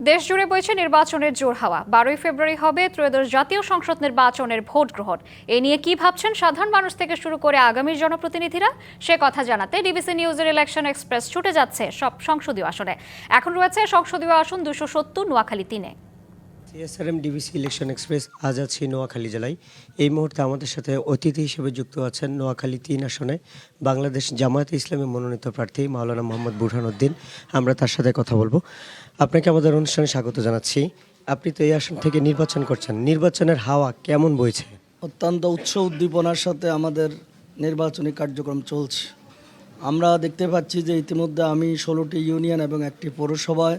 দেশ জুড়ে বইছে নির্বাচনের জোর হাওয়া। 12ই ফেব্রুয়ারি হবে ত্রয়োদশ জাতীয় সংসদ নির্বাচনের ভোট গ্রহণ। এ নিয়ে কি ভাবছেন সাধারণ মানুষ থেকে শুরু করে আগামীর জনপ্রতিনিধিরা, সে কথা জানাতে ডিবিসি নিউজের ইলেকশন এক্সপ্রেস ছুটে যাচ্ছে সব সংসদীয় আসনে। এখন রয়েছে সংসদীয় আসন 270 নোয়াখালী 3-এ। সিএসআরএম ডিবিসি ইলেকশন এক্সপ্রেস আজ আছি নোয়াখালী জেলায়। এই মুহূর্তে আমাদের সাথে অতিথি হিসেবে যুক্ত আছেন নোয়াখালী 3 আসনে বাংলাদেশ জামায়াতে ইসলামী মনোনীত প্রার্থী মাওলানা মোহাম্মদ বুরহানুদ্দিন। আমরা তার সাথে কথা বলবো। আপনাকে আমাদের অনুষ্ঠানে স্বাগত জানাচ্ছি। আপনি তো এই আসন থেকে নির্বাচন করছেন, নির্বাচনের হাওয়া কেমন বইছে? অত্যন্ত উৎস উদ্দীপনার সাথে আমাদের নির্বাচনী কার্যক্রম চলছে। আমরা দেখতে পাচ্ছি যে ইতিমধ্যে আমি 16টি ইউনিয়ন এবং একটি পৌরসভায়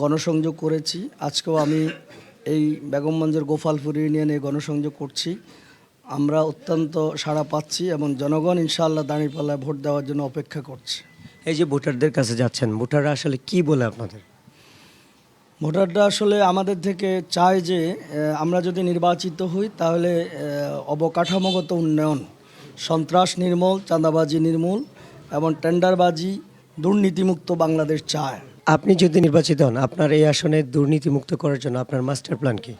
গণসংযোগ করেছি। আজকেও আমি এই বেগমগঞ্জের গোপালপুর ইউনিয়নে গণসংযোগ করছি। আমরা অত্যন্ত সাড়া পাচ্ছি এবং জনগণ ইনশাআল্লাহ দাঁড়িপাল্লায় ভোট দেওয়ার জন্য অপেক্ষা করছে। এই যে ভোটারদের কাছে যাচ্ছেন, ভোটাররা আসলে কি বলে আপনাদের? ভোটাররা আসলে আমাদের থেকে চায় যে আমরা যদি নির্বাচিত হই তাহলে অবকাঠামোগত উন্নয়ন, সন্ত্রাস নির্মূল, চাঁদাবাজি নির্মূল এবং টেন্ডারবাজি দুর্নীতিমুক্ত বাংলাদেশ চায়। আপনি যদি নির্বাচিত হন, আপনার এই আসনে দুর্নীতিমুক্ত করার জন্য আপনার মাস্টার প্ল্যান কি?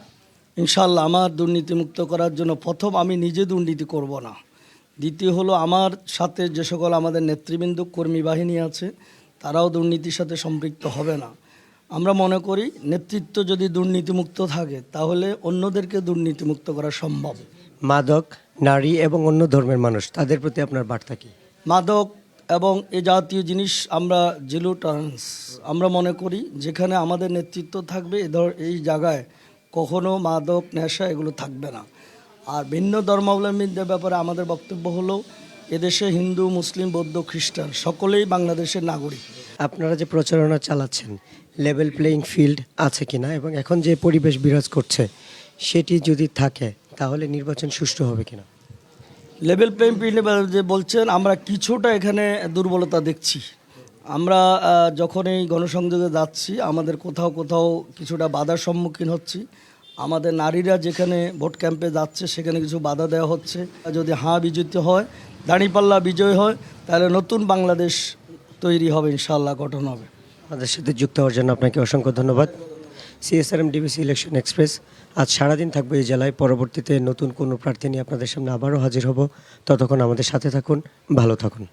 ইনশাআল্লাহ আমার দুর্নীতিমুক্ত করার জন্য প্রথম আমি নিজে দুর্নীতি করব না। দ্বিতীয় হলো আমার সাথে যে সকল আমাদের নেতৃবৃন্দ কর্মী বাহিনী আছে তারাও দুর্নীতির সাথে সম্পৃক্ত হবে না। আমরা মনে করি নেতৃত্ব যদি দুর্নীতিমুক্ত থাকে তাহলে অন্যদেরকে দুর্নীতিমুক্ত করা সম্ভব। মাদক, নারী এবং অন্য ধর্মের মানুষ, তাদের প্রতি আপনার বার্তা কি? মাদক এবং এ জাতীয় জিনিস আমরা জিরো টলারেন্স। আমরা মনে করি যেখানে আমাদের নেতৃত্ব থাকবে এই জায়গায় কখনো মাদক, নেশা এগুলো থাকবে না। আর ভিন্ন ধর্মাবলম্বীদের ব্যাপারে আমাদের বক্তব্য হলো এদেশে হিন্দু, মুসলিম, বৌদ্ধ, খ্রিস্টান সকলেই বাংলাদেশের নাগরিক। আপনারা যে প্রচারণা চালাচ্ছেন, লেভেল প্লেইং ফিল্ড আছে কিনা এবং এখন যে পরিবেশ বিরাজ করছে সেটি যদি থাকে তাহলে নির্বাচন সুষ্ঠু হবে কিনা? লেভেল প্লেইং ফিল্ড যে বলছেন, আমরা কিছুটা এখানে দুর্বলতা দেখছি। আমরা যখন এই গণসংযোগে যাচ্ছি আমাদের কোথাও কোথাও কিছুটা বাধার সম্মুখীন হচ্ছি। আমাদের নারীরা যেখানে ভোট ক্যাম্পে যাচ্ছে সেখানে কিছু বাধা দেওয়া হচ্ছে। যদি বিজয়ী হয়, দাঁড়িপাল্লা বিজয় হয়, তাহলে নতুন বাংলাদেশ তৈরি হবে, ইনশাআল্লাহ গঠন হবে। আমাদের সাথে যুক্ত হওয়ার জন্য আপনাকে অসংখ্য ধন্যবাদ। সিএসআরএম ডিবিসি ইলেকশন এক্সপ্রেস আজ সারাদিন থাকবে এই জেলায়। পরবর্তীতে নতুন কোনো প্রার্থী নিয়ে আপনাদের সামনে আবারও হাজির হব। ততক্ষণ আমাদের সাথে থাকুন, ভালো থাকুন।